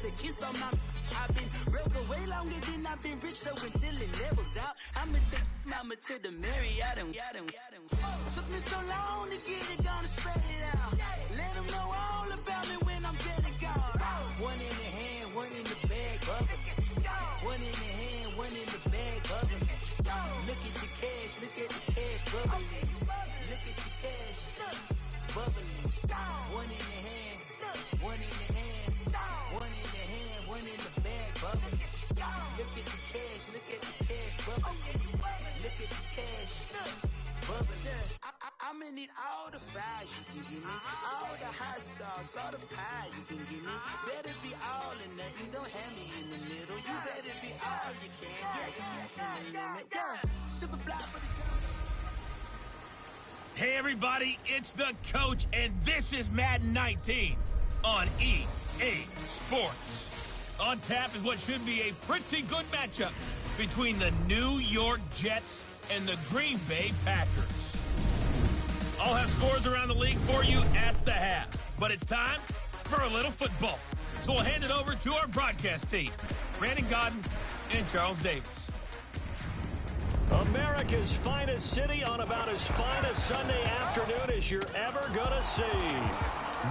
rather kiss on my. I've been broke way longer than I've been rich, so until it levels out, I'ma take mama to the Marriott and took me so long to get it, gonna spread it out. Let them know all about me when I'm dead and gone. One in the hand, one in the bag, bubbling. One in the hand, one in the bag, bubbling. Look at the cash, bubbling. Look at the cash, bubbling. One in the hand, one in the hand, one in the hand, one in the bag, bubbling. Look at the cash, bubbling. Look at the cash, bubbling. I'ma need all the fries you can give me, all the hot sauce, all the pie you can give me. Better be all or nothing, don't have me in the middle. You better be all you can. Yeah. Super fly for the. Hey everybody, it's the coach, and this is Madden 19 on EA Sports. On tap is what should be a pretty good matchup between the New York Jets and the Green Bay Packers. I'll have scores around the league for you at the half, but it's time for a little football. So we'll hand it over to our broadcast team, Brandon Godden and Charles Davis. America's finest city on about as fine a Sunday afternoon as you're ever going to see.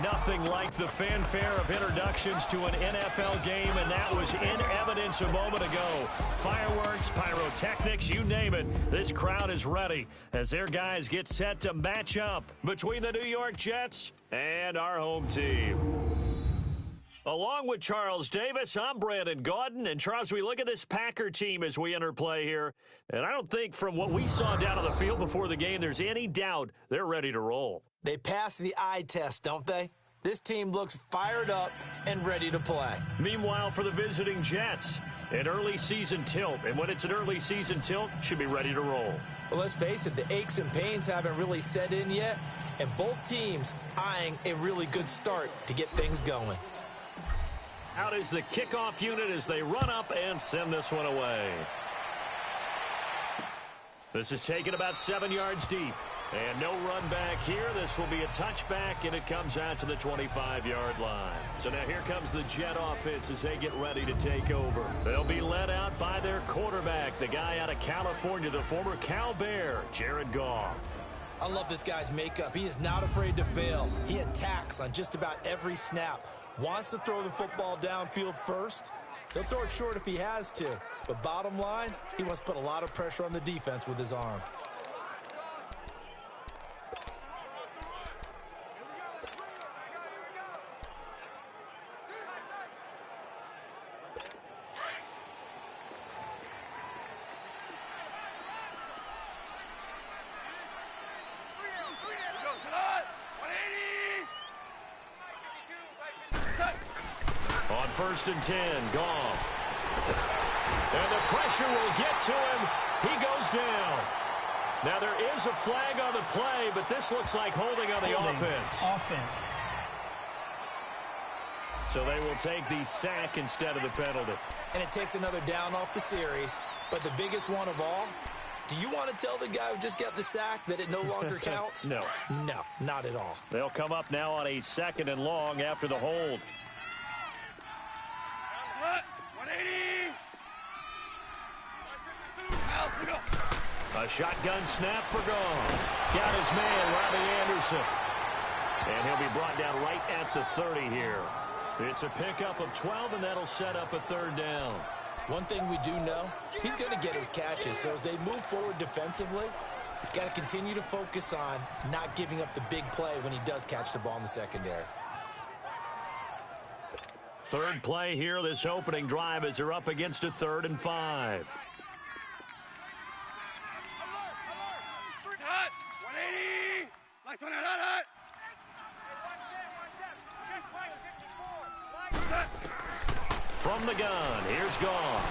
Nothing like the fanfare of introductions to an NFL game, and that was in evidence a moment ago. Fireworks, pyrotechnics, you name it. This crowd is ready as their guys get set to match up between the New York Jets and our home team. Along with Charles Davis, I'm Brandon Gaudin. And Charles, we look at this Packer team as we enter play here. And I don't think from what we saw down on the field before the game, there's any doubt they're ready to roll. They pass the eye test, don't they? This team looks fired up and ready to play. Meanwhile, for the visiting Jets, an early season tilt. And when it's an early season tilt, should be ready to roll. Well, let's face it, the aches and pains haven't really set in yet. And both teams eyeing a really good start to get things going. Out is the kickoff unit as they run up and send this one away. This is taken about 7 yards deep. And no run back here. This will be a touchback, and it comes out to the 25-yard line. So now here comes the Jet offense as they get ready to take over. They'll be led out by their quarterback, the guy out of California, the former Cal Bear, Jared Goff. I love this guy's makeup. He is not afraid to fail. He attacks on just about every snap. Wants to throw the football downfield first. He'll throw it short if he has to. But bottom line, he wants to put a lot of pressure on the defense with his arm. On 1st and 10, Goff. And the pressure will get to him. He goes down. Now there is a flag on the play, but this looks like holding on the offense. So they will take the sack instead of the penalty. And it takes another down off the series. But the biggest one of all, do you want to tell the guy who just got the sack that it no longer counts? No. No, not at all. They'll come up now on a 2nd and long after the hold. 180. A shotgun snap for Goff. Got his man, Robbie Anderson. And he'll be brought down right at the 30 here. It's a pickup of 12, and that'll set up a 3rd down. One thing we do know, he's going to get his catches. So as they move forward defensively, got to continue to focus on not giving up the big play when he does catch the ball in the secondary. 3rd play here, this opening drive, as they're up against a 3rd and 5. Hot. 180. Like 20. Hot. From the gun, here's Goff.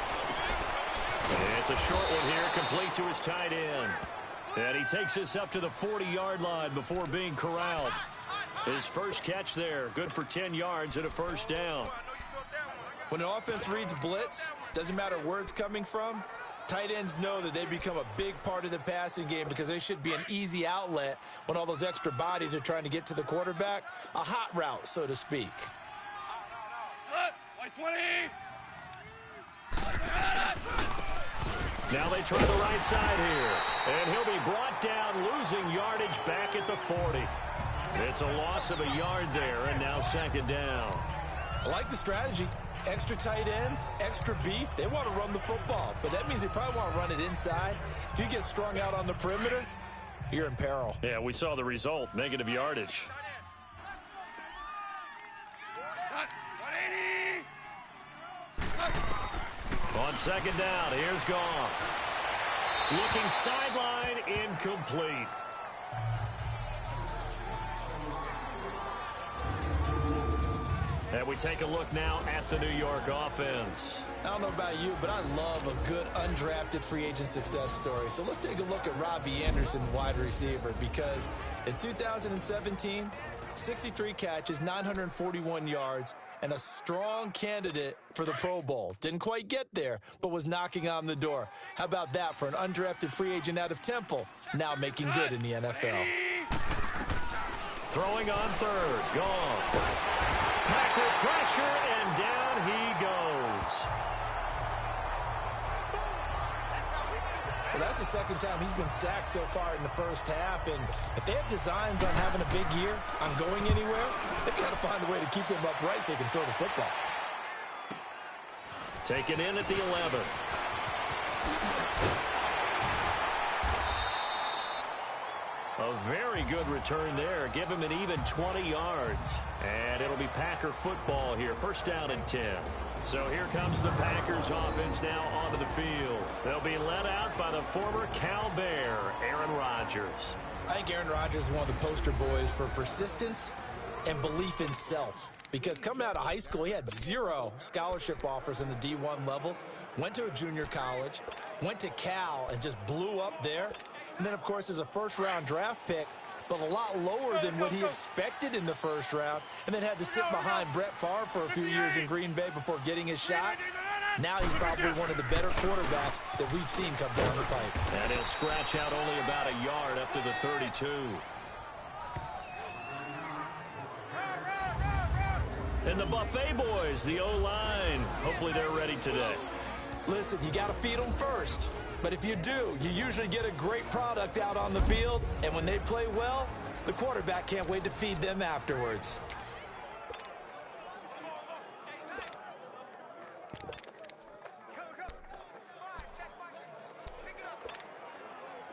And it's a short one here, complete to his tight end. And he takes this up to the 40-yard line before being corralled. His first catch there, good for 10 yards and a 1st down. When an offense reads blitz, doesn't matter where it's coming from, tight ends know that they become a big part of the passing game because they should be an easy outlet when all those extra bodies are trying to get to the quarterback. A hot route, so to speak. 20. Now they try the right side here. And he'll be brought down, losing yardage back at the 40. It's a loss of a yard there, and now second down. I like the strategy. Extra tight ends, extra beef. They want to run the football, but that means they probably want to run it inside. If you get strung out on the perimeter, you're in peril. Yeah, we saw the result, negative yardage. 180. On second down, here's Goff. Looking sideline, incomplete. And we take a look now at the New York offense. I don't know about you, but I love a good undrafted free agent success story. So let's take a look at Robbie Anderson, wide receiver, because in 2017, 63 catches, 941 yards, and a strong candidate for the Pro Bowl. Didn't quite get there, but was knocking on the door. How about that for an undrafted free agent out of Temple, now making good in the NFL? Throwing on third, Goff. Packer pressure, and down he goes. Well, that's the second time he's been sacked so far in the first half, and if they have designs on having a big year, on going anywhere, they've got to find a way to keep him upright so he can throw the football. Taken in at the 11. A very good return there. Give him an even 20 yards. And it'll be Packer football here. First down and 10. So here comes the Packers offense now onto the field. They'll be led out by the former Cal Bear, Aaron Rodgers. I think Aaron Rodgers is one of the poster boys for persistence and belief in self. Because coming out of high school, he had 0 scholarship offers in the D1 level. Went to a junior college. Went to Cal and just blew up there. And then, of course, as a first-round draft pick, but a lot lower than what he expected in the first round, and then had to sit behind Brett Favre for a few years in Green Bay before getting his shot. Now he's probably one of the better quarterbacks that we've seen come down the pipe. And he'll scratch out only about a yard up to the 32. And the Buffet boys, the O-line, hopefully they're ready today. Listen, you got to feed them first. But if you do, you usually get a great product out on the field, and when they play well, the quarterback can't wait to feed them afterwards.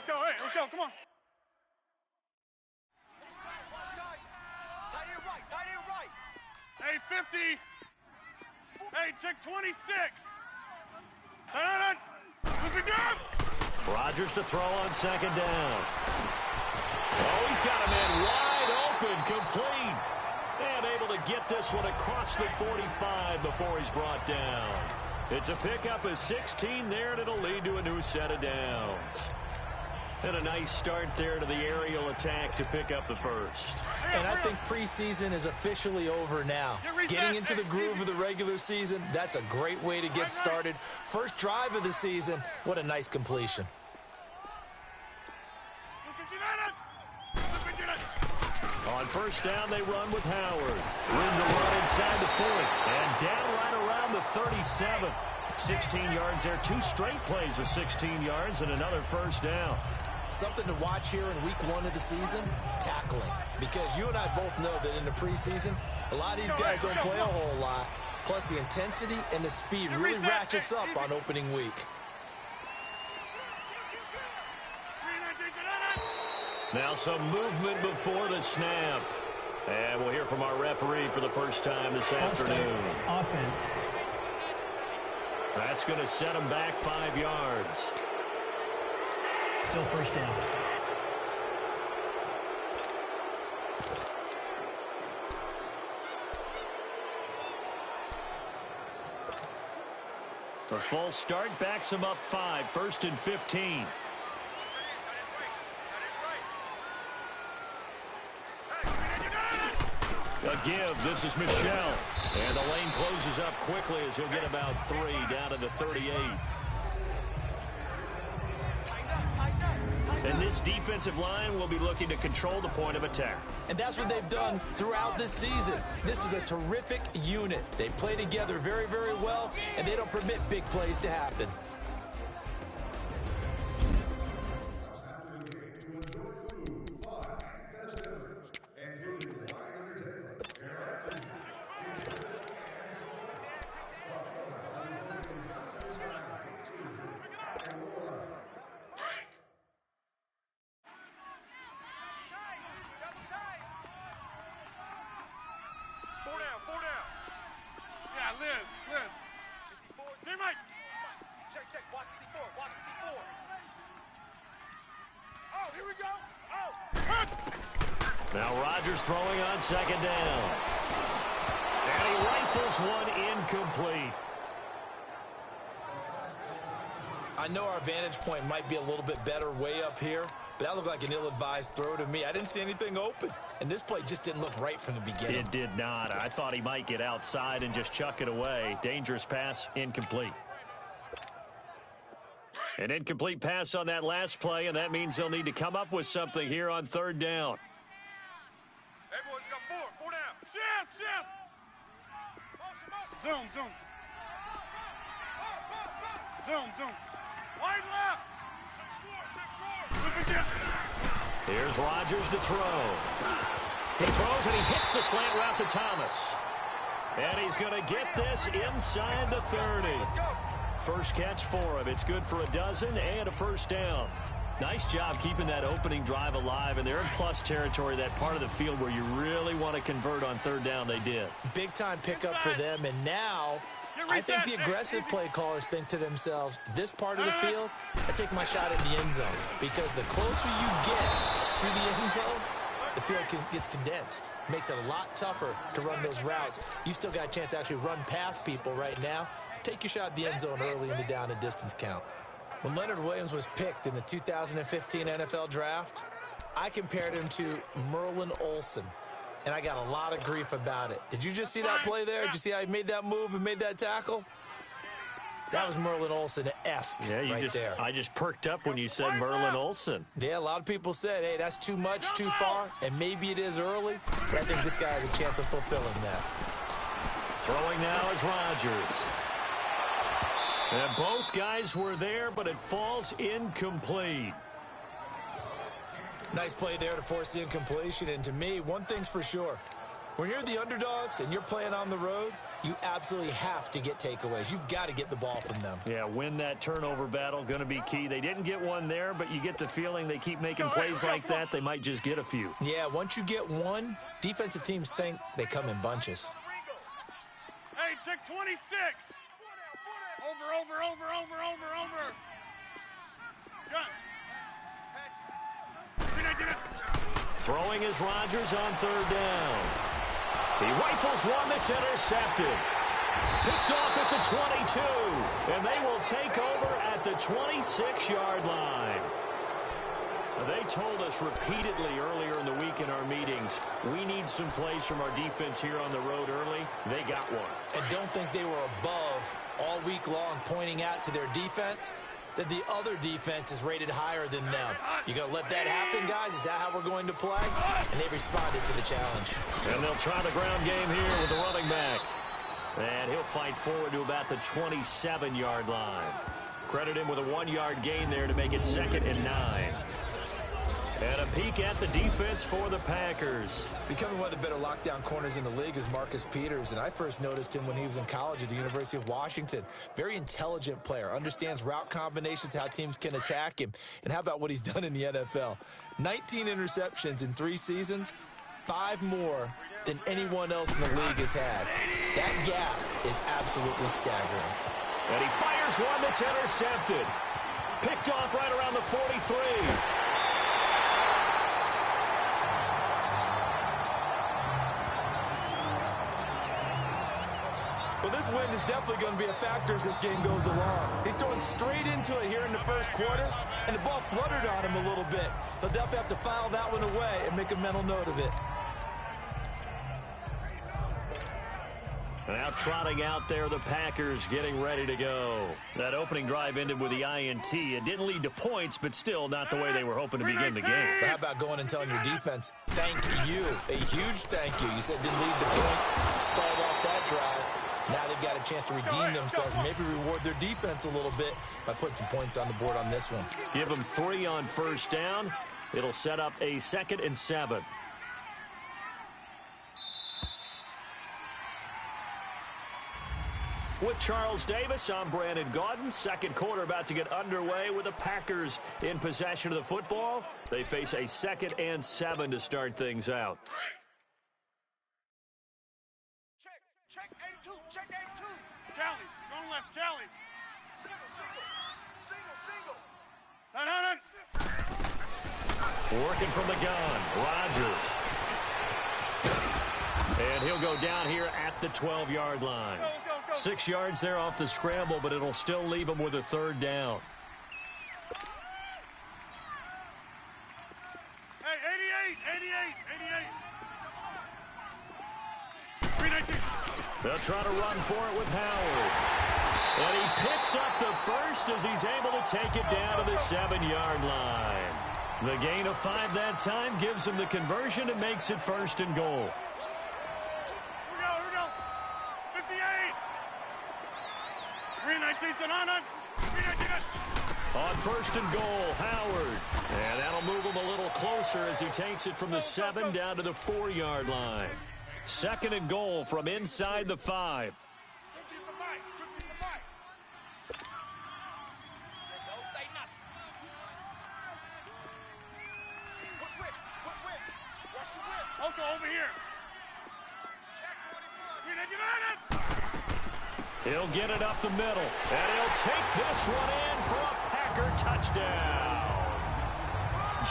Let's go, come on. Hey, 50. Hey, check 26. Rodgers to throw on second down. Oh, he's got a man wide open, complete. And able to get this one across the 45 before he's brought down. It's a pickup of 16 there, and it'll lead to a new set of downs. And a nice start there to the aerial attack to pick up the first. And I think preseason is officially over now. Getting into the groove of the regular season, that's a great way to get started. First drive of the season, what a nice completion. On first down, they run with Howard. Room to run inside the 40. And down right around the 37. 16 yards there. 2 straight plays of 16 yards and another first down. Something to watch here in week 1 of the season, tackling. Because you and I both know that in the preseason, a lot of these guys don't play a whole lot. Plus the intensity and the speed really ratchets up on opening week. Now some movement before the snap. And we'll hear from our referee for the first time this afternoon. Offense. That's going to set him back 5 yards. Still first down. The full start backs him up 5, 1st and 15. A give. This is Michelle. And the lane closes up quickly as he'll get about 3 down to the 38. And this defensive line will be looking to control the point of attack. And that's what they've done throughout this season. This is a terrific unit. They play together very, very well, and they don't permit big plays to happen. Now Rodgers throwing on second down. And he rifles one incomplete. I know our vantage point might be a little bit better way up here, but that looked like an ill-advised throw to me. I didn't see anything open, and this play just didn't look right from the beginning. It did not. I thought he might get outside and just chuck it away. Dangerous pass, incomplete. An incomplete pass on that last play, and that means they'll need to come up with something here on third down. Everyone's got four down. Shift. Motion. Zoom. Wide left. Here's Rodgers to throw. He throws and he hits the slant route to Thomas. And he's going to get this inside the 30. First catch for him. It's good for a dozen and a first down. Nice job keeping that opening drive alive, and they're in plus territory, that part of the field where you really want to convert on third down. They did. Big-time pickup for them, and now I think the aggressive play callers think to themselves, this part of the field, I take my shot at the end zone, because the closer you get to the end zone, the field gets condensed. Makes it a lot tougher to run those routes. You still got a chance to actually run past people right now. Take your shot at the end zone early in the down and distance count. When Leonard Williams was picked in the 2015 NFL Draft, I compared him to Merlin Olsen, and I got a lot of grief about it. Did you just see that play there? Did you see how he made that move and made that tackle? That was Merlin Olsen-esque there. I just perked up when you said Merlin Olsen. Yeah, a lot of people said, hey, that's too much, too far, and maybe it is early, but I think this guy has a chance of fulfilling that. Throwing now is Rodgers. And both guys were there, but it falls incomplete. Nice play there to force the incompletion. And to me, one thing's for sure. When you're the underdogs and you're playing on the road, you absolutely have to get takeaways. You've got to get the ball from them. Yeah, win that turnover battle, going to be key. They didn't get one there, but you get the feeling they keep making plays like that, they might just get a few. Yeah, once you get one, defensive teams think they come in bunches. Hey, check 26. Over. Gun. Get it. Throwing is Rodgers on third down. He rifles one that's intercepted. Picked off at the 22. And they will take over at the 26-yard line. They told us repeatedly earlier in the week in our meetings, we need some plays from our defense here on the road early. They got one. And don't think they were above all week long pointing out to their defense that the other defense is rated higher than them. You going to let that happen, guys? Is that how we're going to play? And they responded to the challenge. And they'll try the ground game here with the running back. And he'll fight forward to about the 27-yard line. Credit him with a 1-yard gain there to make it 2nd and 9. And a peek at the defense for the Packers. Becoming one of the better lockdown corners in the league is Marcus Peters, and I first noticed him when he was in college at the University of Washington. Very intelligent player, understands route combinations, how teams can attack him. And how about what he's done in the NFL? 19 interceptions in 3 seasons, 5 more than anyone else in the league has had. That gap is absolutely staggering. And he fires one that's intercepted. Picked off right around the 43. Well, this wind is definitely going to be a factor as this game goes along. He's throwing straight into it here in the first quarter, and the ball fluttered on him a little bit. He'll definitely have to file that one away and make a mental note of it. Now trotting out there, the Packers getting ready to go. That opening drive ended with the INT. It didn't lead to points, but still not the way they were hoping to begin the game. But how about going and telling your defense, thank you, a huge thank you. You said didn't lead to points, start off that drive. Now they've got a chance to redeem themselves, maybe reward their defense a little bit by putting some points on the board on this one. Give them 3 on first down. It'll set up a 2nd and 7. With Charles Davis, I'm Brandon Gaudin. Second quarter about to get underway with the Packers in possession of the football. They face a 2nd and 7 to start things out. Check 82, check 82. Kelly, zone left, Kelly. Single. Working from the gun, Rodgers. And he'll go down here at the 12-yard line. Go. 6 yards there off the scramble, but it'll still leave him with a 3rd down. Hey, 88. 319. They'll try to run for it with Howard. And he picks up the first as he's able to take it down to the 7-yard line. The gain of 5 that time gives him the conversion and makes it 1st and goal. Here we go. 58. 319 to 9. 319. On 1st and goal, Howard. And that'll move him a little closer as he takes it from the 7 down to the 4-yard line. 2nd and goal from inside the 5. Over here. He'll get it up the middle, and he'll take this one in for a Packer touchdown.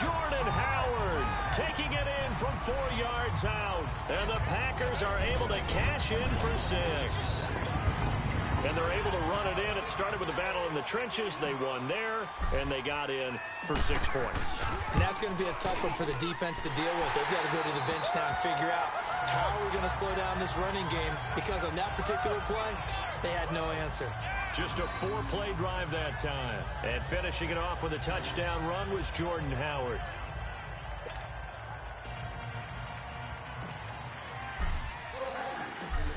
Jordan Howard taking it in from 4 yards out, and the Packers are able to cash in for 6. And they're able to run it in. It started with a battle in the trenches. They won there, and they got in for 6 points. And that's going to be a tough one for the defense to deal with. They've got to go to the bench now and figure out how we're going to slow down this running game, because on that particular play, they had no answer. Just a 4-play drive that time. And finishing it off with a touchdown run was Jordan Howard.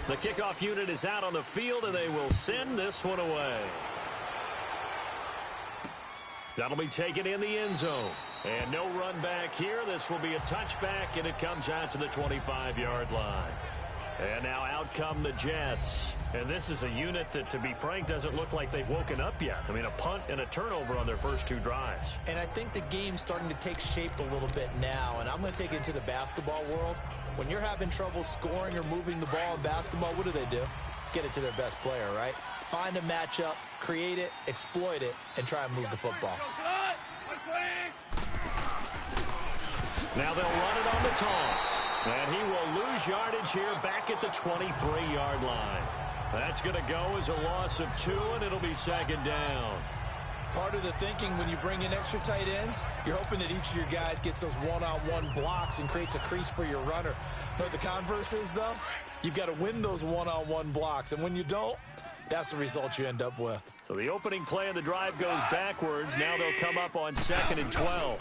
The kickoff unit is out on the field, and they will send this one away. That'll be taken in the end zone. And no run back here. This will be a touchback, and it comes out to the 25-yard line. And now out come the Jets. And this is a unit that, to be frank, doesn't look like they've woken up yet. I mean, a punt and a turnover on their first 2 drives. And I think the game's starting to take shape a little bit now, and I'm going to take it into the basketball world. When you're having trouble scoring or moving the ball in basketball, what do? Get it to their best player, right? Find a matchup, create it, exploit it, and try and move the football. Now they'll run it on the toss. And he will lose yardage here back at the 23-yard line. That's going to go as a loss of 2, and it'll be 2nd down. Part of the thinking when you bring in extra tight ends, you're hoping that each of your guys gets those one-on-one blocks and creates a crease for your runner. So the converse is, though, you've got to win those one-on-one blocks. And when you don't, that's the result you end up with. So the opening play of the drive goes backwards. Now they'll come up on 2nd and 12.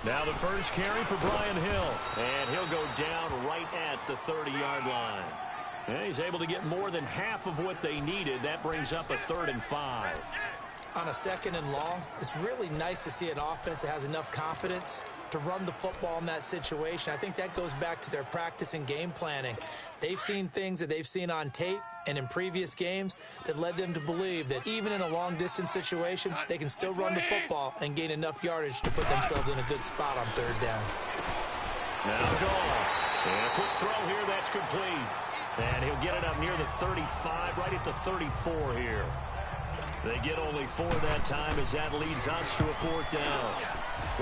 Now the first carry for Brian Hill. And he'll go down right at the 30-yard line. And he's able to get more than half of what they needed. That brings up a 3rd and 5. On a 2nd and long, it's really nice to see an offense that has enough confidence to run the football in that situation. I think that goes back to their practice and game planning. They've seen things that they've seen on tape and in previous games that led them to believe that even in a long-distance situation, they can still run the football and gain enough yardage to put themselves in a good spot on 3rd down. Now Goff. And a quick throw here, that's complete. And he'll get it up near the 35, right at the 34 here. They get only 4 that time as that leads us to a 4th down.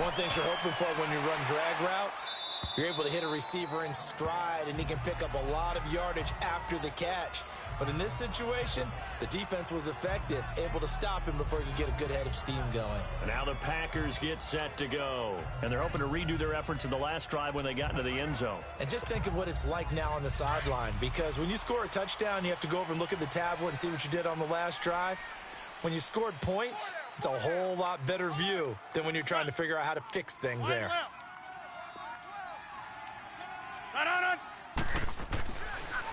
One thing you're hoping for when you run drag routes You're able to hit a receiver in stride, and he can pick up a lot of yardage after the catch. But in this situation, the defense was effective, able to stop him before he could get a good head of steam going. And now the Packers get set to go. And they're hoping to redo their efforts in the last drive when they got into the end zone. And just think of what it's like now on the sideline, because when you score a touchdown, you have to go over and look at the tablet and see what you did on the last drive. When you scored points, it's a whole lot better view than when you're trying to figure out how to fix things there.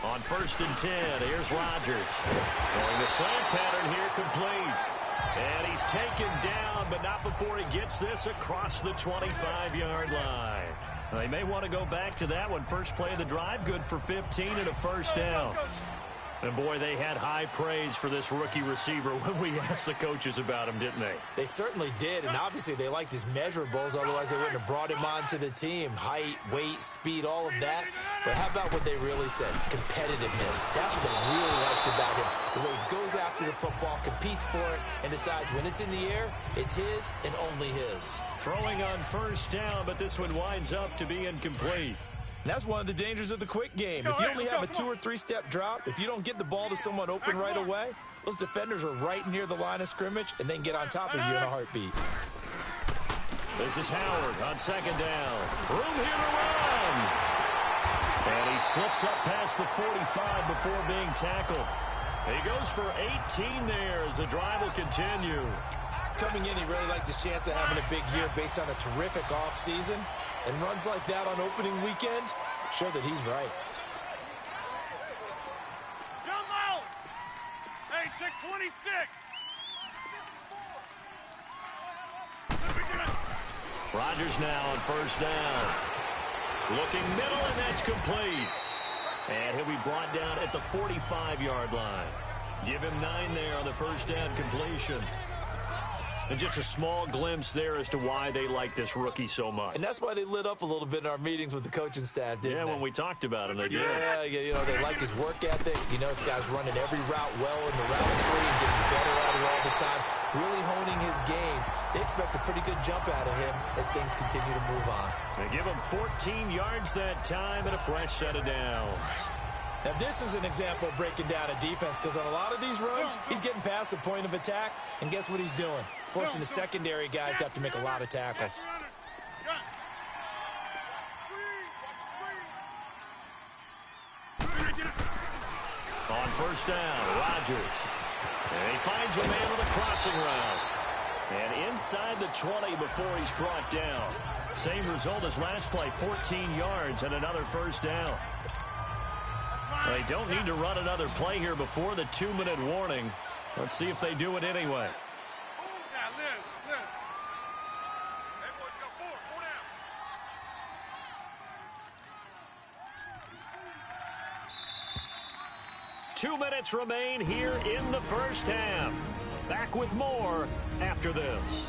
On 1st and 10, here's Rodgers. Throwing the slant pattern here complete. And he's taken down, but not before he gets this across the 25-yard line. They may want to go back to that one. First play of the drive, good for 15 and a first down. And, boy, they had high praise for this rookie receiver when we asked the coaches about him, didn't they? They certainly did, and obviously they liked his measurables. Otherwise, they wouldn't have brought him onto the team. Height, weight, speed, all of that. But how about what they really said? Competitiveness. That's what they really liked about him. The way he goes after the football, competes for it, and decides when it's in the air, it's his and only his. Throwing on first down, but this one winds up to be incomplete. And that's one of the dangers of the quick game. If you only have a 2- or 3-step drop, if you don't get the ball to someone open right away, those defenders are right near the line of scrimmage and then get on top of you in a heartbeat. This is Howard on 2nd down. Room here to run. And he slips up past the 45 before being tackled. He goes for 18 there as the drive will continue. Coming in, he really liked his chance of having a big year based on a terrific offseason. And runs like that on opening weekend show that he's right. Jump out! Hey, check 26! Rodgers now on 1st down. Looking middle, and that's complete. And he'll be brought down at the 45-yard line. Give him 9 there on the 1st down completion. And just a small glimpse there as to why they like this rookie so much. And that's why they lit up a little bit in our meetings with the coaching staff, didn't they? Yeah, when we talked about him, they did. Yeah, you know, they like his work ethic. You know, this guy's running every route well in the route tree and getting better at it all the time, really honing his game. They expect a pretty good jump out of him as things continue to move on. They give him 14 yards that time and a fresh set of downs. Now, this is an example of breaking down a defense, because on a lot of these runs, he's getting past the point of attack, and guess what he's doing? Forcing the secondary guys to have to make a lot of tackles. On 1st down, Rodgers. And he finds a man with a crossing route. And inside the 20 before he's brought down. Same result as last play, 14 yards and another 1st down. They don't need to run another play here before the 2-minute warning. Let's see if they do it anyway. Now, Liz. Hey, boy, you got 4. 4 down. 2 minutes remain here in the first half. Back with more after this.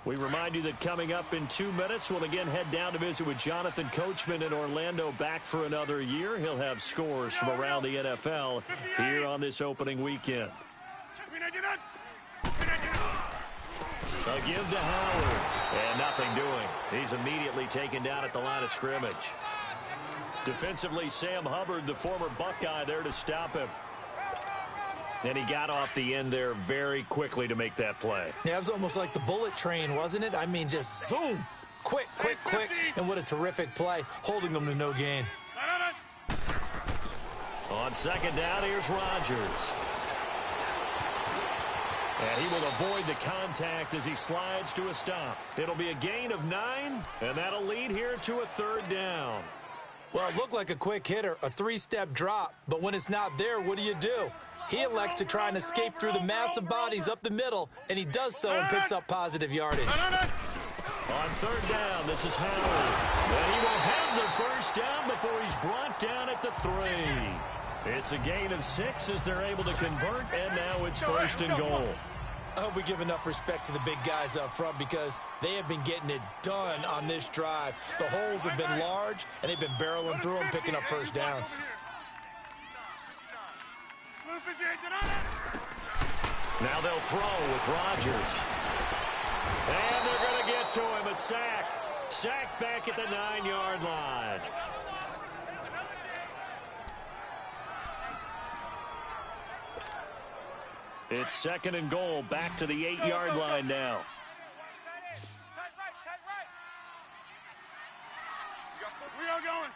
We remind you that coming up in 2 minutes, we'll again head down to visit with Jonathan Coachman in Orlando, back for another year. He'll have scores from around the NFL here on this opening weekend. A give to Howard, and nothing doing. He's immediately taken down at the line of scrimmage. Defensively, Sam Hubbard, the former Buckeye, there to stop him. And he got off the end there very quickly to make that play. Yeah, it was almost like the bullet train, wasn't it? I mean, just zoom. Quick. And what a terrific play, holding them to no gain. On 2nd down, here's Rodgers. And he will avoid the contact as he slides to a stop. It'll be a gain of 9, and that'll lead here to a 3rd down. Well, it looked like a quick hitter, a 3-step drop, but when it's not there, what do? He elects to try and escape through the massive bodies up the middle, and he does so and picks up positive yardage. On 3rd down, this is Howard. And he will have the 1st down before he's brought down at the 3. It's a gain of 6 as they're able to convert, and now it's 1st and goal. I hope we give enough respect to the big guys up front, because they have been getting it done on this drive. The holes have been large, and they've been barreling through them, picking up 1st downs. Now they'll throw with Rodgers. And they're going to get to him. A sack. Sacked back at the 9-yard line. It's 2nd and goal. Back to the 8-yard line now. We are going.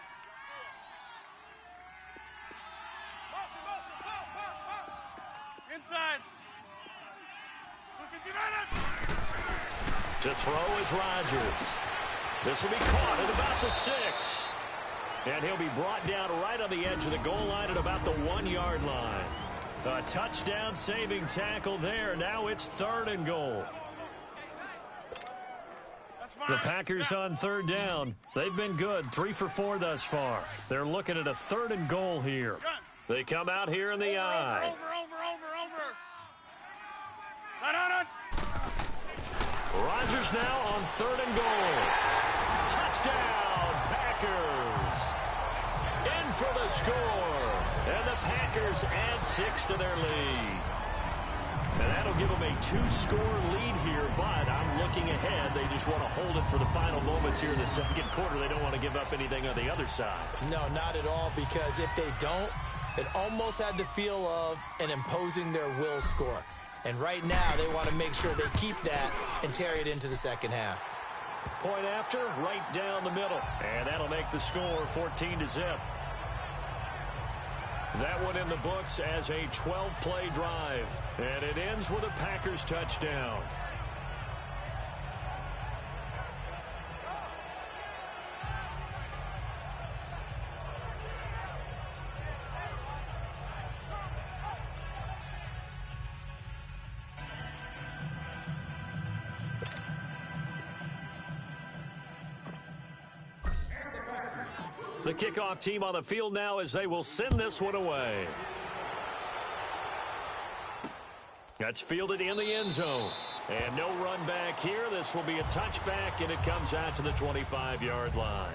Inside. To throw is Rodgers. This will be caught at about the 6. And he'll be brought down right on the edge of the goal line at about the 1-yard line. A touchdown saving tackle there. Now it's 3rd and goal. The Packers on 3rd down. They've been good, 3 for 4 thus far. They're looking at a 3rd and goal here. They come out here in the eye. Over. Rodgers now on 3rd and goal. Touchdown, Packers. In for the score. And the Packers add 6 to their lead. And that'll give them a 2-score lead here, but I'm looking ahead. They just want to hold it for the final moments here in the second quarter. They don't want to give up anything on the other side. No, not at all, because if they don't, it almost had the feel of an imposing their will score. And right now, they want to make sure they keep that and carry it into the second half. Point after, right down the middle. And that'll make the score 14-0. That one in the books as a 12-play drive. And it ends with a Packers touchdown. The kickoff team on the field now as they will send this one away. That's fielded in the end zone. And no run back here. This will be a touchback, and it comes out to the 25-yard line.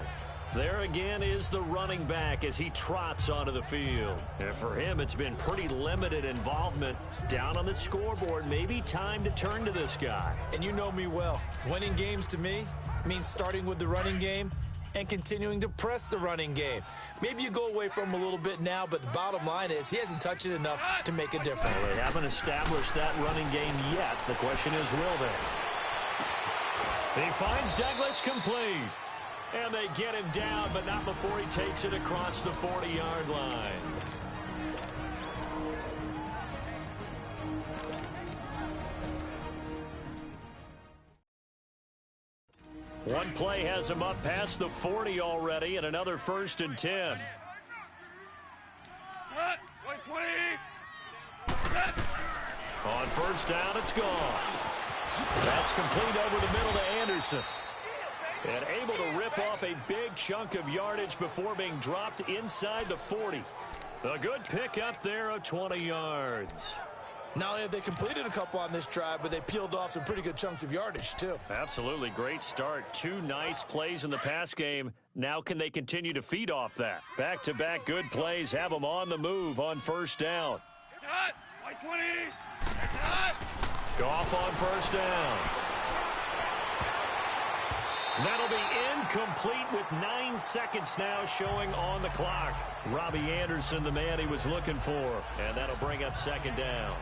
There again is the running back as he trots onto the field. And for him, it's been pretty limited involvement down on the scoreboard. Maybe time to turn to this guy. And you know me well. Winning games to me means starting with the running game and continuing to press the running game. Maybe you go away from him a little bit now, but the bottom line is he hasn't touched it enough to make a difference. Well, they haven't established that running game yet. The question is, will they? He finds Douglas complete. And they get him down, but not before he takes it across the 40-yard line. One play has him up past the 40 already, and another 1st and 10. On 1st down, it's gone. That's complete over the middle to Anderson. And able to rip off a big chunk of yardage before being dropped inside the 40. A good pick up there of 20 yards. Not only have they completed a couple on this drive, but they peeled off some pretty good chunks of yardage, too. Absolutely. Great start. 2 nice plays in the pass game. Now can they continue to feed off that? Back-to-back good plays have them on the move on 1st down. Goff on 1st down. That'll be incomplete with 9 seconds now showing on the clock. Robbie Anderson, the man he was looking for. And that'll bring up 2nd down.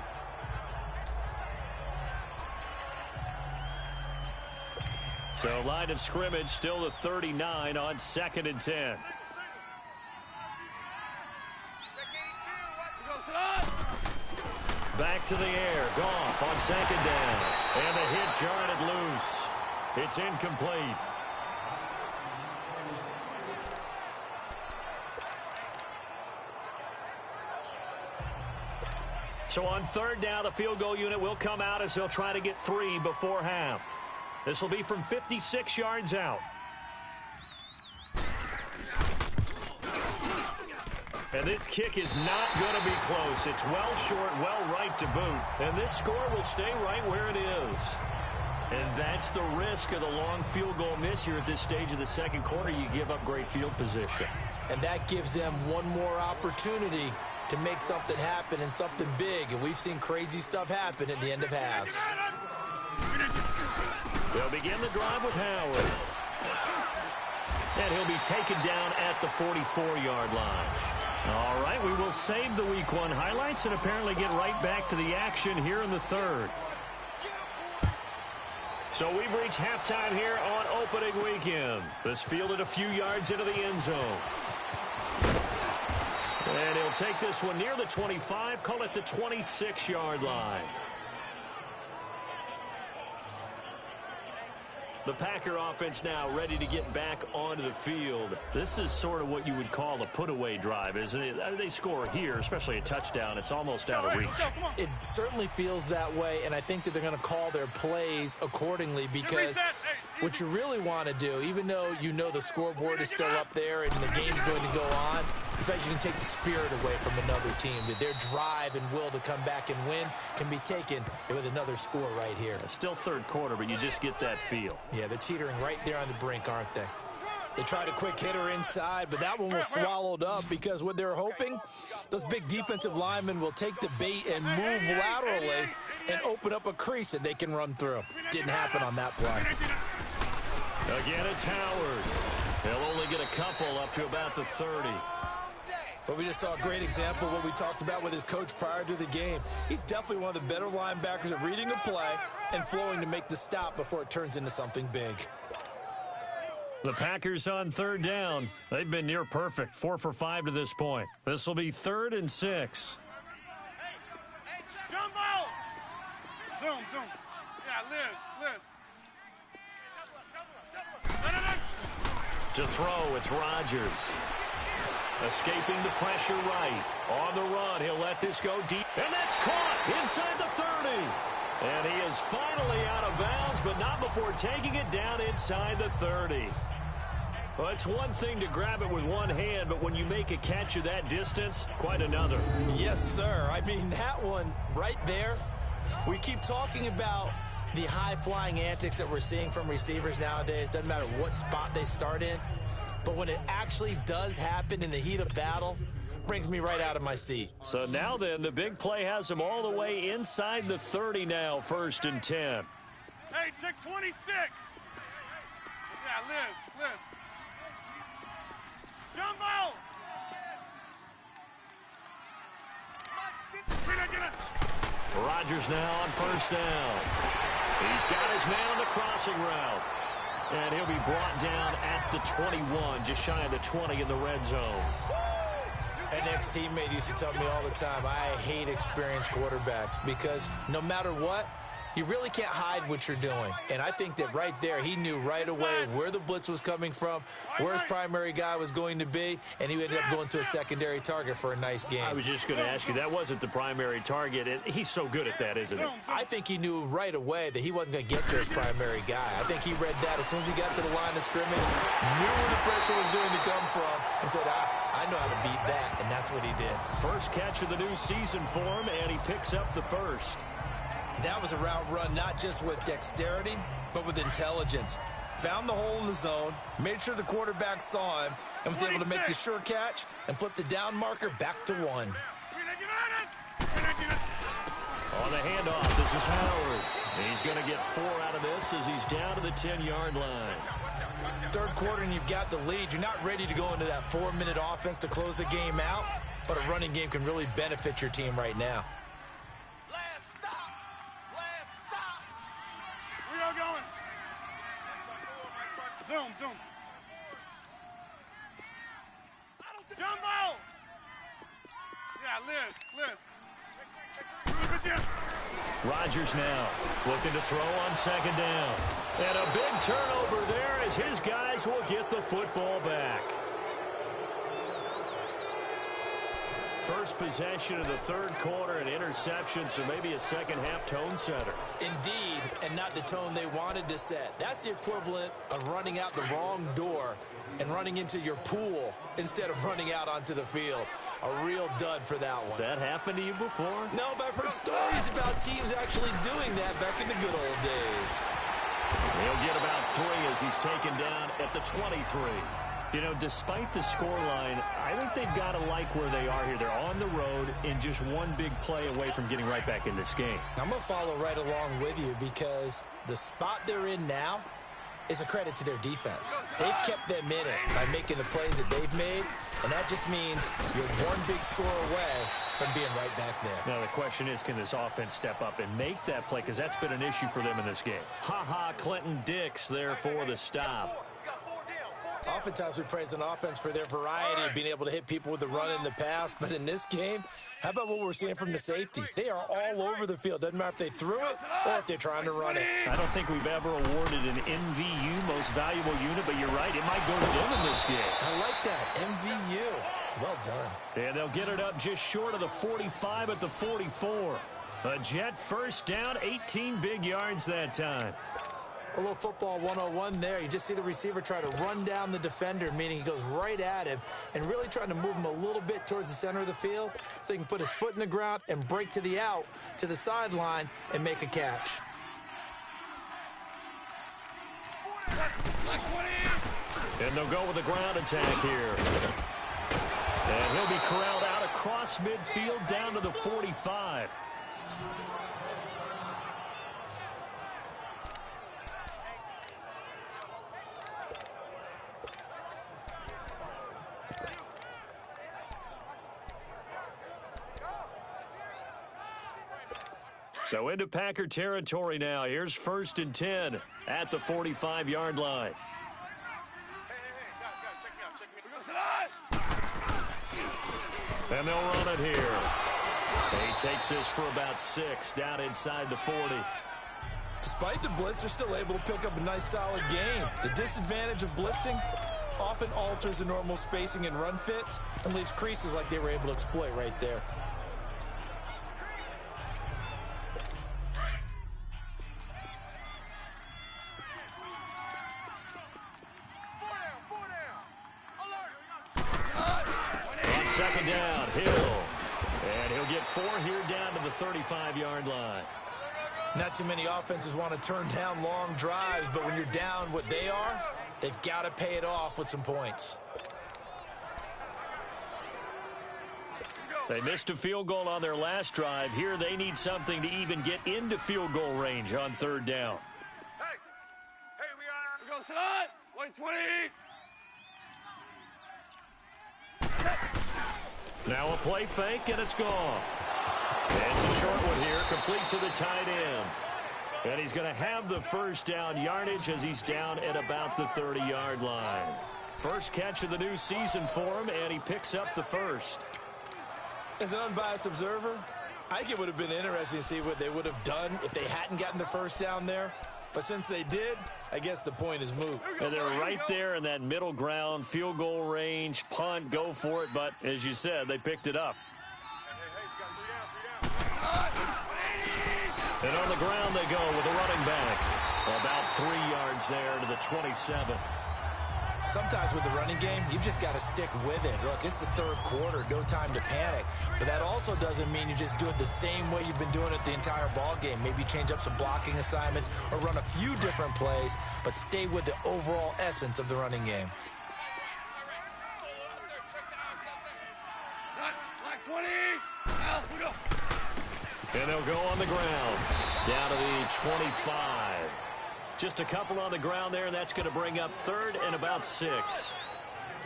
So line of scrimmage still the 39 on 2nd and 10. Back to the air. Goff on 2nd down. And the hit jarred it loose. It's incomplete. So on 3rd down, the field goal unit will come out as they'll try to get 3 before half. This will be from 56 yards out. And this kick is not going to be close. It's well short, well right to boot. And this score will stay right where it is. And that's the risk of the long field goal miss here at this stage of the second quarter. You give up great field position. And that gives them one more opportunity to make something happen and something big. And we've seen crazy stuff happen at the end of halves. They'll begin the drive with Howard. And he'll be taken down at the 44-yard line. All right, we will save the Week 1 highlights and apparently get right back to the action here in the third. So we've reached halftime here on opening weekend. This fielded a few yards into the end zone. And he'll take this one near the 25, call it the 26-yard line. The Packer offense now ready to get back onto the field. This is sort of what you would call a put-away drive, isn't it? They score here, especially a touchdown. It's almost out of reach. It certainly feels that way, and I think that they're going to call their plays accordingly because what you really want to do, even though you know the scoreboard is still up there and the game's going to go on, in fact, you can take the spirit away from another team. That their drive and will to come back and win can be taken with another score right here. It's still third quarter, but you just get that feel. Yeah, they're teetering right there on the brink, aren't they? They tried a quick hitter inside, but that one was swallowed up because what they're hoping, those big defensive linemen will take the bait and move laterally and open up a crease that they can run through. Didn't happen on that play. Again, it's Howard. He'll only get a couple up to about the 30. But we just saw a great example of what we talked about with his coach prior to the game. He's definitely one of the better linebackers at reading a play and flowing to make the stop before it turns into something big. The Packers on third down. They've been near perfect, 4 for 5 to this point. This will be 3rd and 6. Jump out! Zoom. Yeah, Liz. To throw, it's Rodgers. Escaping the pressure right. On the run, he'll let this go deep. And that's caught inside the 30. And he is finally out of bounds, but not before taking it down inside the 30. Well, it's one thing to grab it with one hand, but when you make a catch of that distance, quite another. Yes, sir. I mean, that one right there, we keep talking about the high-flying antics that we're seeing from receivers nowadays. Doesn't matter what spot they start in. But when it actually does happen in the heat of battle, brings me right out of my seat. So now then, the big play has them all the way inside the 30 now, 1st and 10. Hey, check 26. Yeah, Liz. Jump out. Get it. Rodgers now on 1st down. He's got his man on the crossing route. And he'll be brought down at the 21, just shy of the 20 in the red zone. An ex-teammate used to tell me all the time, I hate experienced quarterbacks because no matter what, you really can't hide what you're doing. And I think that right there, he knew right away where the blitz was coming from, where his primary guy was going to be, and he ended up going to a secondary target for a nice game. I was just going to ask you, that wasn't the primary target. He's so good at that, isn't he? I think he knew right away that he wasn't going to get to his primary guy. I think he read that as soon as he got to the line of scrimmage, knew where the pressure was going to come from, and said, I know how to beat that, and that's what he did. First catch of the new season for him, and he picks up the first. That was a route run not just with dexterity, but with intelligence. Found the hole in the zone, made sure the quarterback saw him, and was able to make the sure catch and flip the down marker back to 1. On the handoff, this is Howard. He's going to get 4 out of this as he's down to the 10-yard line. Third quarter and you've got the lead. You're not ready to go into that 4-minute offense to close the game out, but a running game can really benefit your team right now. Zoom. Jump out! Yeah, Liz. Rodgers now looking to throw on 2nd down. And a big turnover there as his guys will get the football back. First possession of the third quarter, an interception, so maybe a second-half tone setter. Indeed, and not the tone they wanted to set. That's the equivalent of running out the wrong door and running into your pool instead of running out onto the field. A real dud for that one. Has that happened to you before? No, but I've heard stories about teams actually doing that back in the good old days. He'll get about 3 as he's taken down at the 23. You know, despite the scoreline, I think they've got to like where they are here. They're on the road and just one big play away from getting right back in this game. I'm going to follow right along with you because the spot they're in now is a credit to their defense. They've kept them in it by making the plays that they've made, and that just means you're one big score away from being right back there. Now, the question is, can this offense step up and make that play? Because that's been an issue for them in this game. Clinton Dix there for the stop. Oftentimes we praise an offense for their variety of being able to hit people with the run in the pass, but in this game, how about what we're seeing from the safeties? They are all over the field. Doesn't matter if they threw it or if they're trying to run it. I don't think we've ever awarded an MVU, most valuable unit, but you're right, it might go to them in this game. I like that, MVU. Well done. And they'll get it up just short of the 45 at the 44. A Jet first down, 18 big yards that time. A little football 101 there. You just see the receiver try to run down the defender, meaning he goes right at him and really trying to move him a little bit towards the center of the field so he can put his foot in the ground and break to the out, to the sideline, and make a catch. And they'll go with the ground attack here. And he'll be corralled out across midfield down to the 45. So into Packer territory now. Here's 1st and 10 at the 45-yard line. And they'll run it here. He takes this for about 6 down inside the 40. Despite the blitz, they're still able to pick up a nice solid game. The disadvantage of blitzing often alters the normal spacing and run fits and leaves creases like they were able to exploit right there. Second down, Hill. And he'll get 4 here down to the 35-yard line. Not too many offenses want to turn down long drives, but when you're down what they are, they've got to pay it off with some points. They missed a field goal on their last drive. Here they need something to even get into field goal range on 3rd down. Hey, we go, Salat. 120. Now a play fake, and it's gone. It's a short one here, complete to the tight end. And he's going to have the first down yardage as he's down at about the 30-yard line. First catch of the new season for him, and he picks up the first. As an unbiased observer, I think it would have been interesting to see what they would have done if they hadn't gotten the first down there. But since they did, I guess the point is moot. And they're right there in that middle ground, field goal range, punt, go for it. But as you said, they picked it up. And on the ground they go with a running back. About 3 yards there to the 27. Sometimes with the running game, you've just got to stick with it. Look, it's the 3rd quarter, no time to panic. But that also doesn't mean you just do it the same way you've been doing it the entire ball game. Maybe change up some blocking assignments or run a few different plays, but stay with the overall essence of the running game. And they'll go on the ground down to the 25. Just a couple on the ground there, and that's going to bring up 3rd and about 6.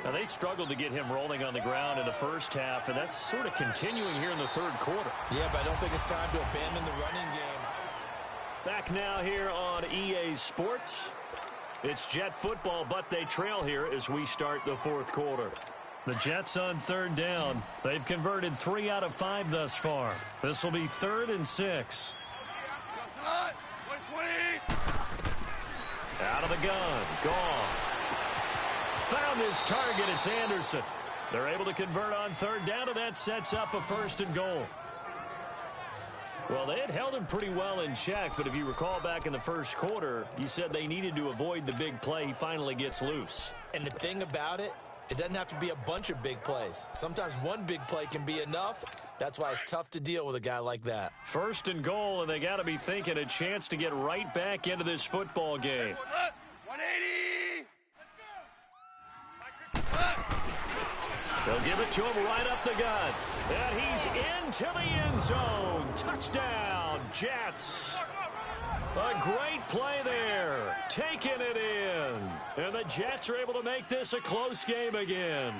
Now, they struggled to get him rolling on the ground in the first half, and that's sort of continuing here in the 3rd quarter. Yeah, but I don't think it's time to abandon the running game. Back now here on EA Sports. It's Jet football, but they trail here as we start the 4th quarter. The Jets on 3rd down. They've converted 3 out of 5 thus far. This will be 3rd and 6. Out of the gun. Goff. Found his target. It's Anderson. They're able to convert on 3rd down, and that sets up a 1st and goal. Well, they had held him pretty well in check, but if you recall back in the 1st quarter, you said they needed to avoid the big play. He finally gets loose. And the thing about it, it doesn't have to be a bunch of big plays. Sometimes one big play can be enough. That's why it's tough to deal with a guy like that. 1st and goal, and they got to be thinking a chance to get right back into this football game. 180. They'll give it to him right up the gut. And he's into the end zone. Touchdown, Jets. A great play there. Taking it in. And the Jets are able to make this a close game again.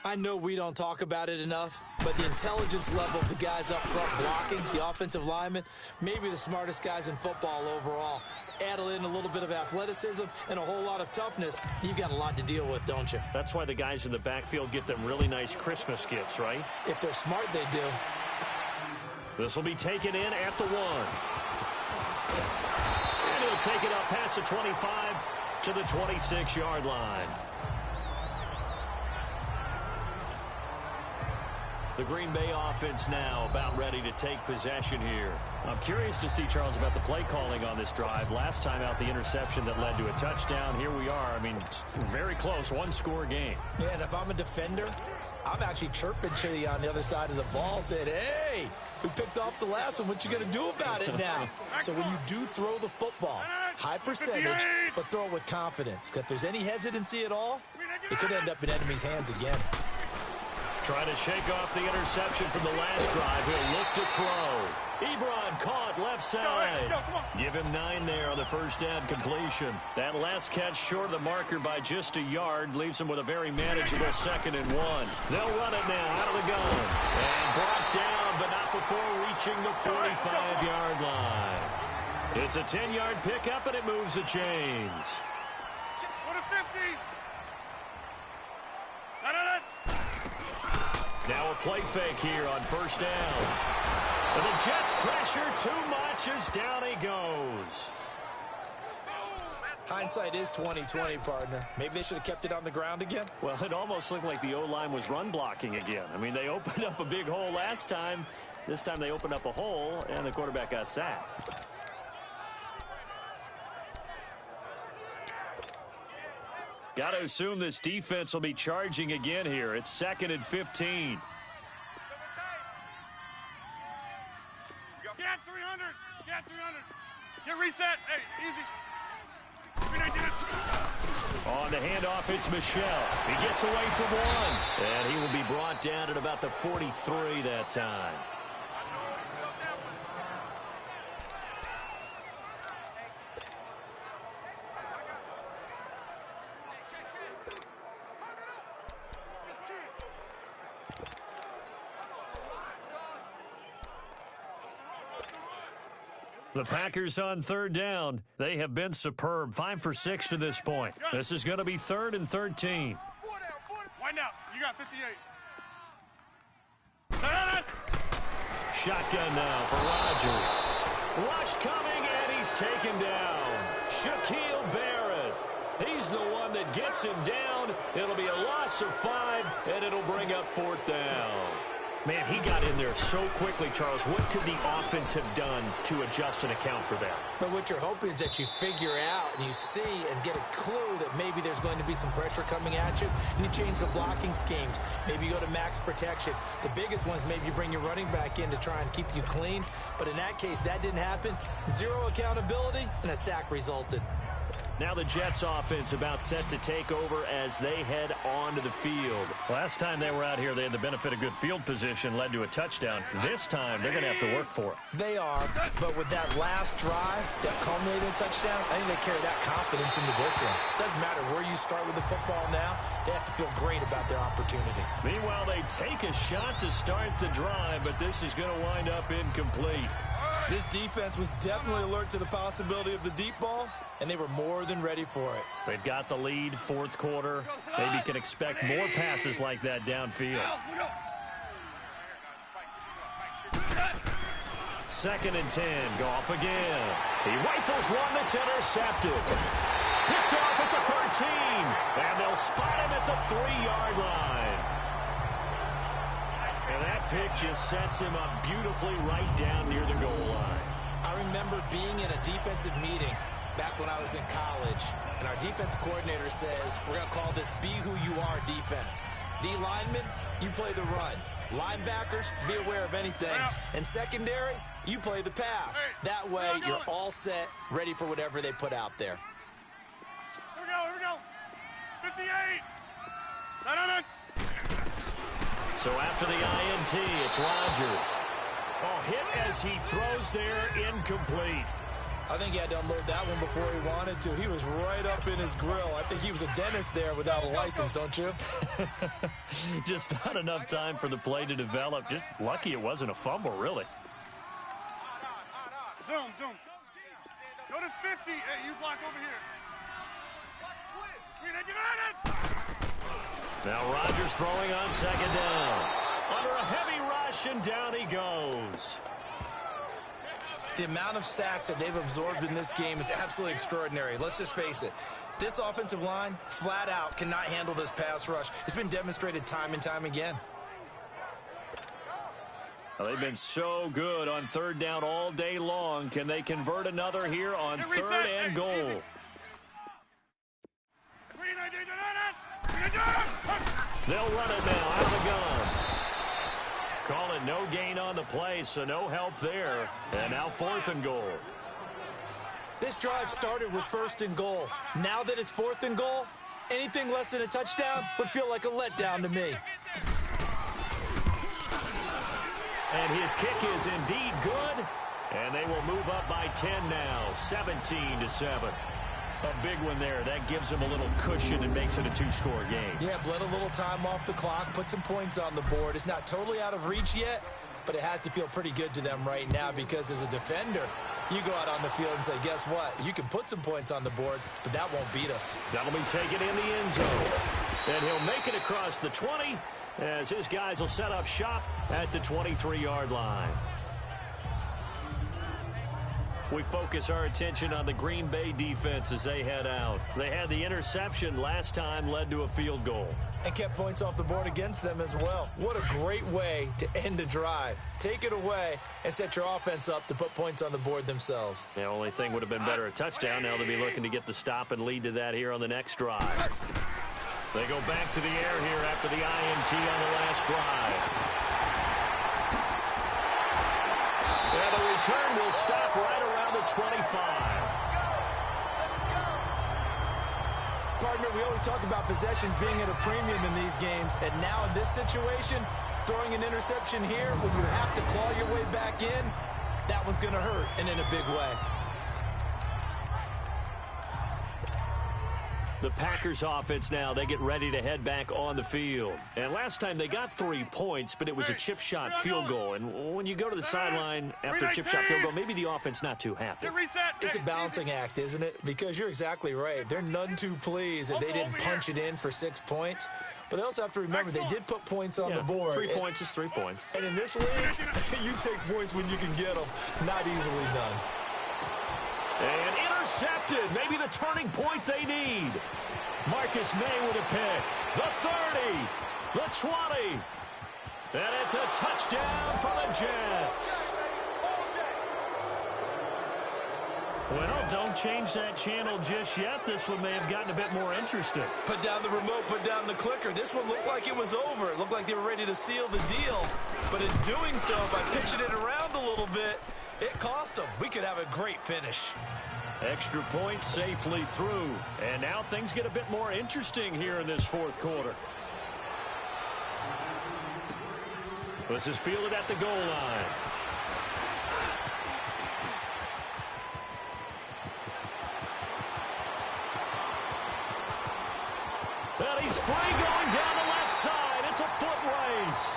I know we don't talk about it enough, but the intelligence level of the guys up front blocking, the offensive linemen, maybe the smartest guys in football overall. Add in a little bit of athleticism and a whole lot of toughness, you've got a lot to deal with, don't you? That's why the guys in the backfield get them really nice Christmas gifts, right? If they're smart, they do. This will be taken in at the 1. And he'll take it up past the 25 to the 26-yard line. The Green Bay offense now about ready to take possession here. I'm curious to see, Charles, about the play calling on this drive. Last time out, the interception that led to a touchdown. Here we are. I mean, very close, one-score game. Yeah, and if I'm a defender, I'm actually chirping Chili on the other side of the ball, saying, hey, we picked off the last one. What you going to do about it now? So when you do throw the football, high percentage, but throw it with confidence. Because if there's any hesitancy at all, it could end up in enemy's hands again. Trying to shake off the interception from the last drive. He'll look to throw. Ebron caught left side. Give him 9 there on the first down completion. That last catch short of the marker by just a yard leaves him with a very manageable 2nd and 1. They'll run it now out of the gun. And brought down, but not before reaching the 45-yard line. It's a 10-yard pickup, and it moves the chains. What a 50! Now a play fake here on first down. And the Jets pressure too much as down he goes. Hindsight is 20/20, partner. Maybe they should have kept it on the ground again. Well, it almost looked like the O-line was run blocking again. I mean, they opened up a big hole last time. This time they opened up a hole, and the quarterback got sacked. Got to assume this defense will be charging again here. It's 2nd and 15. Scan 300. Scan 300. Get reset. Hey, easy. On the handoff, it's Michelle. He gets away from 1. And he will be brought down at about the 43 that time. The Packers on 3rd down. They have been superb. 5 for 6 to this point. This is going to be 3rd and 13. Wind out. You got 58. Shotgun now for Rodgers. Rush coming, and he's taken down. Shaquille Barrett. He's the one that gets him down. It'll be a loss of 5, and it'll bring up 4th down. Man, he got in there so quickly, Charles. What could the offense have done to adjust and account for that? But what you're hoping is that you figure out and you see and get a clue that maybe there's going to be some pressure coming at you, and you change the blocking schemes. Maybe you go to max protection. The biggest one is maybe you bring your running back in to try and keep you clean. But in that case, that didn't happen. 0 accountability, and a sack resulted. Now the Jets offense about set to take over as they head onto the field. Last time they were out here, they had the benefit of good field position, led to a touchdown. This time, they're going to have to work for it. They are, but with that last drive that culminated in a touchdown, I think they carry that confidence into this one. Doesn't matter where you start with the football now, they have to feel great about their opportunity. Meanwhile, they take a shot to start the drive, but this is going to wind up incomplete. This defense was definitely alert to the possibility of the deep ball, and they were more than ready for it. They've got the lead, 4th quarter. Maybe can expect more passes like that downfield. 2nd and 10, Goff again. He rifles one that's intercepted. Picked off at the 13, and they'll spot him at the 3-yard line. And that pick just sets him up beautifully right down near the goal line. I remember being in a defensive meeting back when I was in college, and our defense coordinator says, we're going to call this be who you are defense. D linemen, you play the run. Linebackers, be aware of anything. And secondary, you play the pass. That way, you're all set, ready for whatever they put out there. Here we go. 58. No. So after the INT, it's Rodgers. Oh, hit as he throws there, incomplete. I think he had to unload that one before he wanted to. He was right up in his grill. I think he was a dentist there without a license, don't you? Just not enough time for the play to develop. Just lucky it wasn't a fumble, really. Zoom. Go to 50. Hey, you block over here. Now Rodgers throwing on second down. Under a heavy rush, and down he goes. The amount of sacks that they've absorbed in this game is absolutely extraordinary. Let's just face it. This offensive line, flat out, cannot handle this pass rush. It's been demonstrated time and time again. Well, they've been so good on third down all day long. Can they convert another here on third and goal? They'll run it now out of the gun. Call it no gain on the play, so no help there. And now 4th and goal. This drive started with 1st and goal. Now that it's 4th and goal, anything less than a touchdown would feel like a letdown to me. And his kick is indeed good. And they will move up by 10 now, 17-7. A big one there. That gives them a little cushion and makes it a 2-score game. Yeah, bled a little time off the clock, put some points on the board. It's not totally out of reach yet, but it has to feel pretty good to them right now because as a defender, you go out on the field and say, guess what? You can put some points on the board, but that won't beat us. That'll be taken in the end zone. And he'll make it across the 20 as his guys will set up shop at the 23-yard line. We focus our attention on the Green Bay defense as they head out. They had the interception last time, led to a field goal. And kept points off the board against them as well. What a great way to end a drive. Take it away and set your offense up to put points on the board themselves. The only thing would have been better a touchdown. Now they'll be looking to get the stop and lead to that here on the next drive. They go back to the air here after the INT on the last drive. Yeah, the return will stop right around the 25. Partner, we always talk about possessions being at a premium in these games, and now in this situation, throwing an interception here when you have to claw your way back in, that one's going to hurt, and in a big way. The Packers offense now, they get ready to head back on the field. And last time they got 3 points, but it was a chip shot field goal. And when you go to the sideline after a chip shot field goal, maybe the offense not too happy. It's a balancing act, isn't it? Because you're exactly right. They're none too pleased that they didn't punch it in for 6 points. But they also have to remember they did put points on the board. 3 points is 3 points. And in this league, you take points when you can get them. Not easily done. And intercepted. Maybe the turning point they need. Marcus May with a pick. The 30. The 20. And it's a touchdown for the Jets. Well, don't change that channel just yet. This one may have gotten a bit more interesting. Put down the remote, put down the clicker. This one looked like it was over. It looked like they were ready to seal the deal. But in doing so, by pitching it around a little bit, it cost them. We could have a great finish. Extra point safely through. And now things get a bit more interesting here in this 4th quarter. This is fielded at the goal line. And he's free going down the left side. It's a foot race.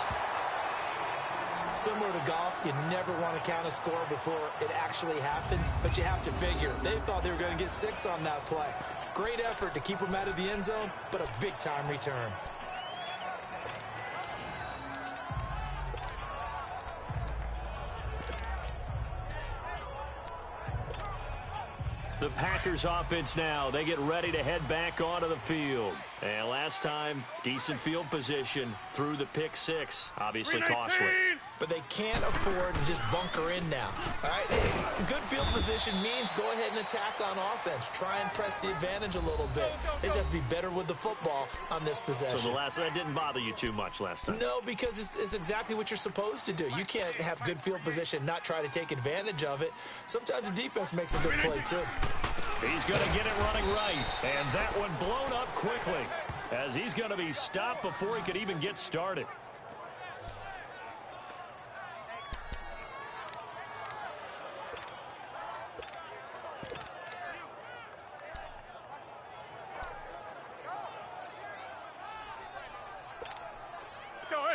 Similar to golf, you never want to count a score before it actually happens, but you have to figure. They thought they were going to get 6 on that play. Great effort to keep them out of the end zone, but a big-time return. The Packers offense now, they get ready to head back onto the field. And last time, decent field position through the pick 6. Obviously costly. But they can't afford to just bunker in now. All right, good field position means go ahead and attack on offense. Try and press the advantage a little bit. They just have to be better with the football on this possession. So that didn't bother you too much last time? No, because it's exactly what you're supposed to do. You can't have good field position, not try to take advantage of it. Sometimes the defense makes a good play, too. He's going to get it running right. And that one blown up quickly as he's going to be stopped before he could even get started.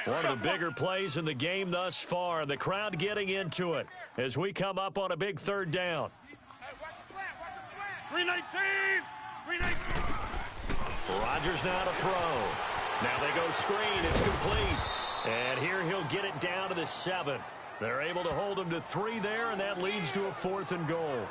One of the bigger plays in the game thus far. The crowd getting into it as we come up on a big third down. Hey, watch the slant, watch the slant. 319. 319. Rodgers now to throw. Now they go screen. It's complete. And here he'll get it down to the 7. They're able to hold him to 3 there, and that leads to a 4th and goal.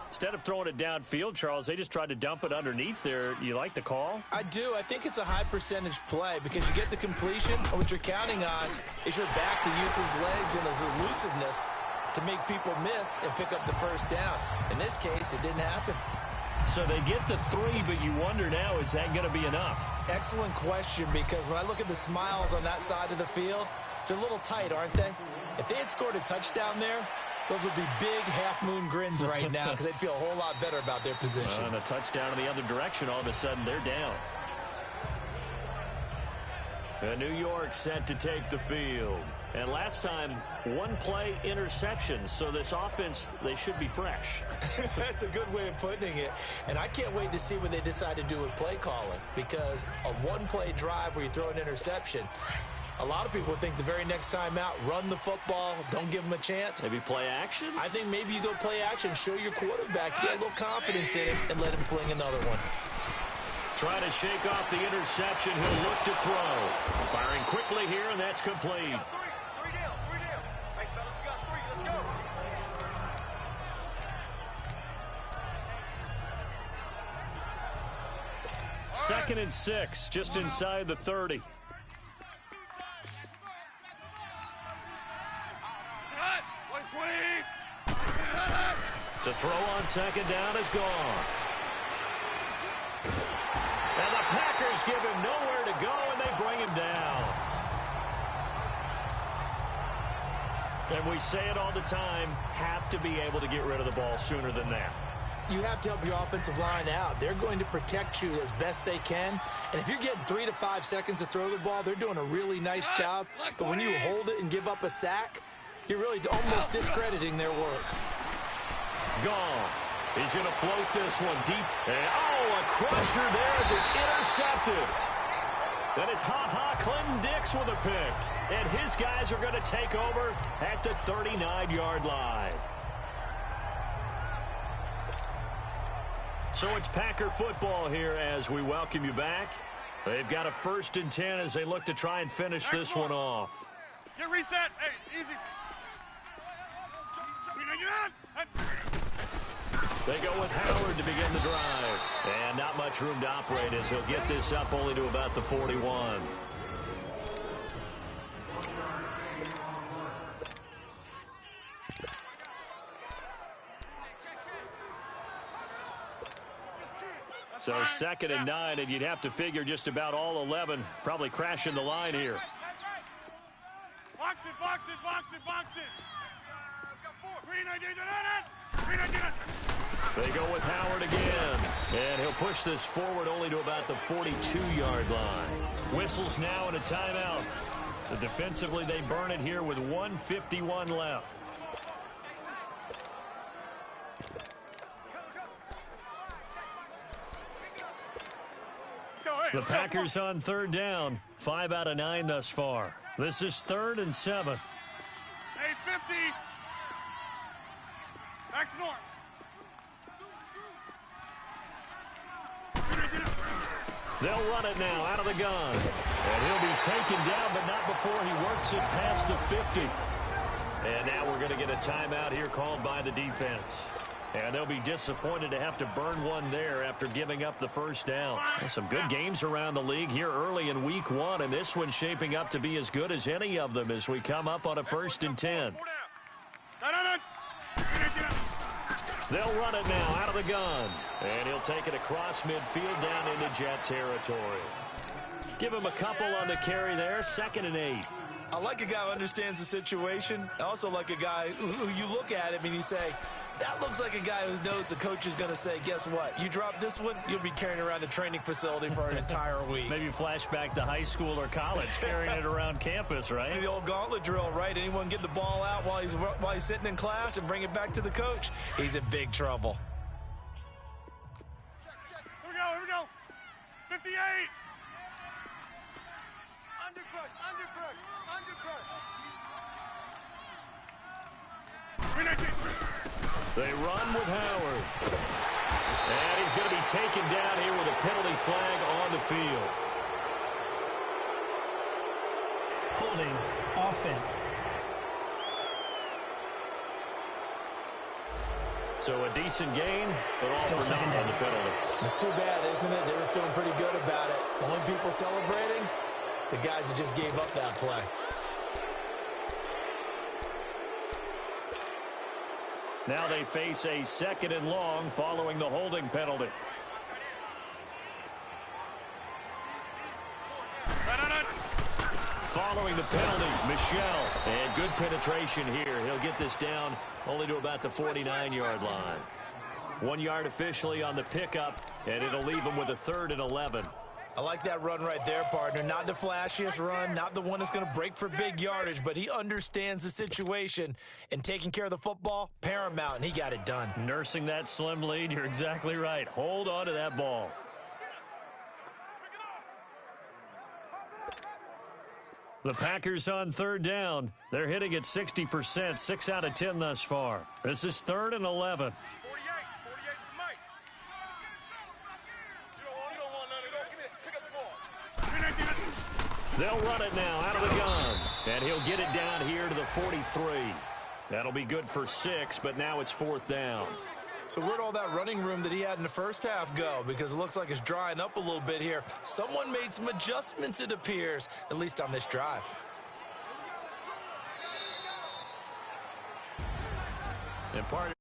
Instead of throwing it downfield, Charles, they just tried to dump it underneath there. You like the call? I do. I think it's a high percentage play because you get the completion, and what you're counting on is your back to use his legs and his elusiveness to make people miss and pick up the first down. In this case, it didn't happen. So they get the 3, but you wonder now, is that going to be enough? Excellent question, because when I look at the smiles on that side of the field, they're a little tight, aren't they? If they had scored a touchdown there, those would be big half-moon grins right now because they'd feel a whole lot better about their position. And a touchdown in the other direction, all of a sudden they're down. And New York set to take the field. And last time, 1 play interception. So this offense, they should be fresh. That's a good way of putting it. And I can't wait to see what they decide to do with play calling, because a 1-play drive where you throw an interception, a lot of people think the very next time out, run the football, don't give them a chance. Maybe play action? I think maybe you go play action, show your quarterback, get a litlittle confidence in it, and let him fling another one. Trying to shake off the interception. He'll look to throw. Firing quickly here, and that's complete. Three down. Hey, fellas, we got 3. Let's go. 2nd and 6, just inside the 30. To throw on 2nd down is gone. And the Packers give him nowhere to go, and they bring him down. And we say it all the time, have to be able to get rid of the ball sooner than that. You have to help your offensive line out. They're going to protect you as best they can. And if you're getting 3 to 5 seconds to throw the ball, they're doing a really nice job. But when you hold it and give up a sack, you're really almost discrediting their work. Goff. He's going to float this one deep. And, a crusher there as it's intercepted. Then it's Clinton Dix with a pick. And his guys are going to take over at the 39-yard line. So it's Packer football here as we welcome you back. They've got a 1st and 10 as they look to try and finish this one off. Get reset. Hey, easy. They go with Howard to begin the drive. And not much room to operate as he'll get this up only to about the 41. So 2nd and 9, and you'd have to figure just about all 11 probably crashing the line here. Box it. They go with Howard again, and he'll push this forward only to about the 42-yard line. Whistles now and a timeout. So defensively, they burn it here with 1:51 left. The Packers on 3rd down, 5 out of 9 thus far. This is 3rd and 7. Hey, 50. Back to north. They'll run it now out of the gun. And he'll be taken down, but not before he works it past the 50. And now we're going to get a timeout here called by the defense. And they'll be disappointed to have to burn one there after giving up the first down. Some good games around the league here early in week 1, and this one's shaping up to be as good as any of them as we come up on a 1st and 10. They'll run it now out of the gun. And he'll take it across midfield down into Jet territory. Give him a couple on the carry there, 2nd and 8. I like a guy who understands the situation. I also like a guy who you look at him and you say, that looks like a guy who knows the coach is going to say, guess what? You drop this one, you'll be carrying around the training facility for an entire week. Maybe flashback to high school or college, carrying it around campus, right? The old gauntlet drill, right? Anyone get the ball out while he's sitting in class and bring it back to the coach? He's in big trouble. Here we go. 58. Undercut. They run with Howard. And he's going to be taken down here with a penalty flag on the field. Holding offense. So a decent gain, but all Still for naught on the penalty. It's too bad, isn't it? They were feeling pretty good about it. The only people celebrating, the guys who just gave up that play. Now they face a 2nd and long following the holding penalty. Following the penalty, Michel. And good penetration here. He'll get this down only to about the 49-yard line. 1 yard officially on the pickup, and it'll leave him with a 3rd and 11. I like that run right there, partner. Not the flashiest run, not the one that's going to break for big yardage, but he understands the situation, and taking care of the football, paramount, and he got it done. Nursing that slim lead, you're exactly right. Hold on to that ball. The Packers on 3rd down. They're hitting at 60%, 6 out of 10 thus far. This is 3rd and 11. 48 for Mike. You don't want none of that. Give me pick up the ball. They'll run it now out of the gun. And he'll get it down here to the 43. That'll be good for 6, but now it's 4th down. So where'd all that running room that he had in the first half go? Because it looks like it's drying up a little bit here. Someone made some adjustments, it appears, at least on this drive. And partner,